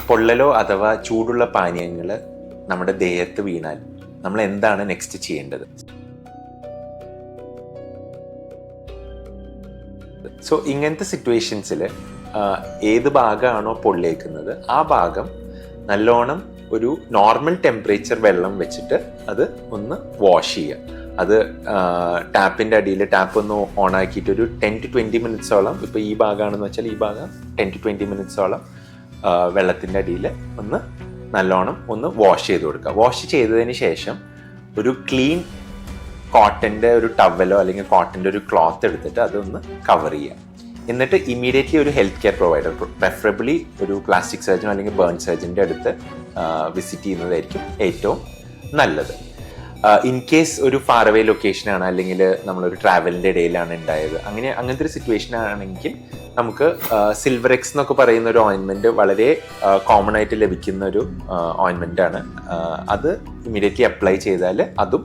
പൊള്ളലോ അഥവാ ചൂടുള്ള പാനീയങ്ങൾ നമ്മുടെ ദേഹത്ത് വീണാൽ നമ്മൾ എന്താണ് നെക്സ്റ്റ് ചെയ്യേണ്ടത്? സോ ഇങ്ങനത്തെ സിറ്റുവേഷൻസിൽ ഏത് ഭാഗമാണോ പൊള്ളിയേക്കുന്നത് ആ ഭാഗം നല്ലോണം ഒരു നോർമൽ ടെമ്പറേച്ചർ വെള്ളം വെച്ചിട്ട് അത് ഒന്ന് വാഷ് ചെയ്യുക. അത് ടാപ്പിൻ്റെ അടിയിൽ ടാപ്പ് ഒന്ന് ഓൺ ആക്കിയിട്ട് ഒരു 10 to 20 മിനിറ്റ്സോളം, ഇപ്പോൾ ഈ ഭാഗമാണെന്ന് വെച്ചാൽ ഈ ഭാഗം 10 to 20 മിനിറ്റ്സോളം വെള്ളത്തിൻ്റെ അടിയിൽ ഒന്ന് നല്ലോണം ഒന്ന് വാഷ് ചെയ്ത് കൊടുക്കുക. വാഷ് ചെയ്തതിന് ശേഷം ഒരു ക്ലീൻ കോട്ടൻ്റെ ഒരു ടവലോ അല്ലെങ്കിൽ കോട്ടൻ്റെ ഒരു ക്ലോത്ത് എടുത്തിട്ട് അതൊന്ന് കവർ ചെയ്യുക. എന്നിട്ട് ഇമ്മീഡിയറ്റ്ലി ഒരു ഹെൽത്ത് കെയർ പ്രൊവൈഡർ, പ്രെഫറബിളി ഒരു പ്ലാസ്റ്റിക് സർജൻ അല്ലെങ്കിൽ ബേൺ സർജൻ്റെ അടുത്ത് വിസിറ്റ് ചെയ്യുന്നതായിരിക്കും ഏറ്റവും നല്ലത്. ഇൻ കേസ് ഒരു ഫാർ അവേ ലൊക്കേഷനാണ് അല്ലെങ്കിൽ നമ്മളൊരു ട്രാവലിൻ്റെ ഇടയിലാണ് ഉണ്ടായത്, അങ്ങനത്തെ ഒരു സിറ്റുവേഷൻ ആണെങ്കിൽ നമുക്ക് സിൽവറെക്സ് എന്നൊക്കെ പറയുന്ന ഒരു ഓയിൻമെൻറ്റ് വളരെ കോമൺ ആയിട്ട് ലഭിക്കുന്ന ഒരു ഓയിൻമെൻറ്റാണ്. അത് ഇമ്മീഡിയറ്റ്ലി അപ്ലൈ ചെയ്താൽ അതും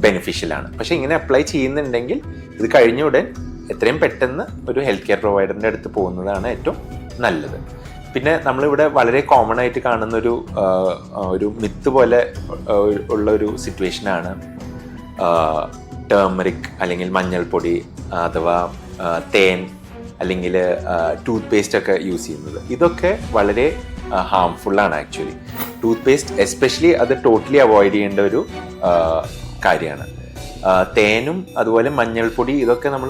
ബെനിഫിഷ്യലാണ്. പക്ഷേ ഇങ്ങനെ അപ്ലൈ ചെയ്യുന്നുണ്ടെങ്കിൽ ഇത് കഴിഞ്ഞ ഉടൻ എത്രയും പെട്ടെന്ന് ഒരു ഹെൽത്ത് കെയർ പ്രൊവൈഡറിൻ്റെ അടുത്ത് പോകുന്നതാണ് ഏറ്റവും നല്ലത്. പിന്നെ നമ്മളിവിടെ വളരെ കോമൺ ആയിട്ട് കാണുന്ന ഒരു മിത്ത് പോലെ ഉള്ള ഒരു സിറ്റുവേഷനാണ് ടേമറിക് അല്ലെങ്കിൽ മഞ്ഞൾപ്പൊടി അഥവാ തേൻ അല്ലെങ്കിൽ ടൂത്ത് പേസ്റ്റ് ഒക്കെ യൂസ് ചെയ്യുന്നത്. ഇതൊക്കെ വളരെ ഹാംഫുള്ളാണ് ആക്ച്വലി. ടൂത്ത് പേസ്റ്റ് എസ്പെഷ്യലി അത് ടോട്ടലി അവോയ്ഡ് ചെയ്യേണ്ട ഒരു കാര്യമാണ്. തേനും അതുപോലെ മഞ്ഞൾപ്പൊടി ഇതൊക്കെ നമ്മൾ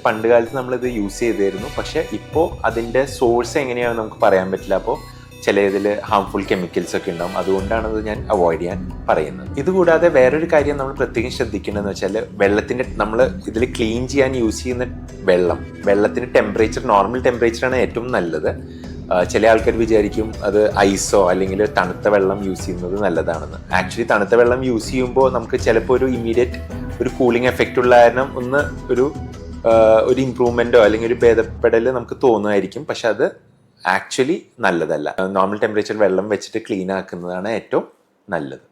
പണ്ട് കാലത്ത് നമ്മളിത് യൂസ് ചെയ്തിരുന്നു. പക്ഷേ ഇപ്പോൾ അതിൻ്റെ സോഴ്സ് എങ്ങനെയാണെന്ന് നമുക്ക് പറയാൻ പറ്റില്ല. അപ്പോൾ ചില ഇതിൽ ഹാംഫുൾ കെമിക്കൽസ് ഒക്കെ ഉണ്ടാവും. അതുകൊണ്ടാണത് ഞാൻ അവോയ്ഡ് ചെയ്യാൻ പറയുന്നത്. ഇതുകൂടാതെ വേറൊരു കാര്യം നമ്മൾ പ്രത്യേകം ശ്രദ്ധിക്കേണ്ടതെന്ന് വെച്ചാൽ വെള്ളത്തിൻ്റെ നമ്മൾ ഇതിൽ ക്ലീൻ ചെയ്യാൻ യൂസ് ചെയ്യുന്ന വെള്ളത്തിൻ്റെ ടെമ്പറേച്ചർ നോർമൽ ടെമ്പറേച്ചറാണ് ഏറ്റവും നല്ലത്. ചില ആൾക്കാർ വിചാരിക്കും അത് ഐസോ അല്ലെങ്കിൽ തണുത്ത വെള്ളം യൂസ് ചെയ്യുന്നത് നല്ലതാണെന്ന്. ആക്ച്വലി തണുത്ത വെള്ളം യൂസ് ചെയ്യുമ്പോൾ നമുക്ക് ചിലപ്പോൾ ഒരു ഇമ്മീഡിയറ്റ് ഒരു കൂളിംഗ് എഫക്റ്റ് ഉള്ള കാരണം ഒന്ന് ഒരു ഇമ്പ്രൂവ്മെൻറ്റോ അല്ലെങ്കിൽ ഒരു ഭേദപ്പെടൽ നമുക്ക് തോന്നുമായിരിക്കും. പക്ഷെ അത് ആക്ച്വലി നല്ലതല്ല. നോർമൽ ടെമ്പറേച്ചർ വെള്ളം വെച്ചിട്ട് ക്ലീൻ ആക്കുന്നതാണ് ഏറ്റവും നല്ലത്.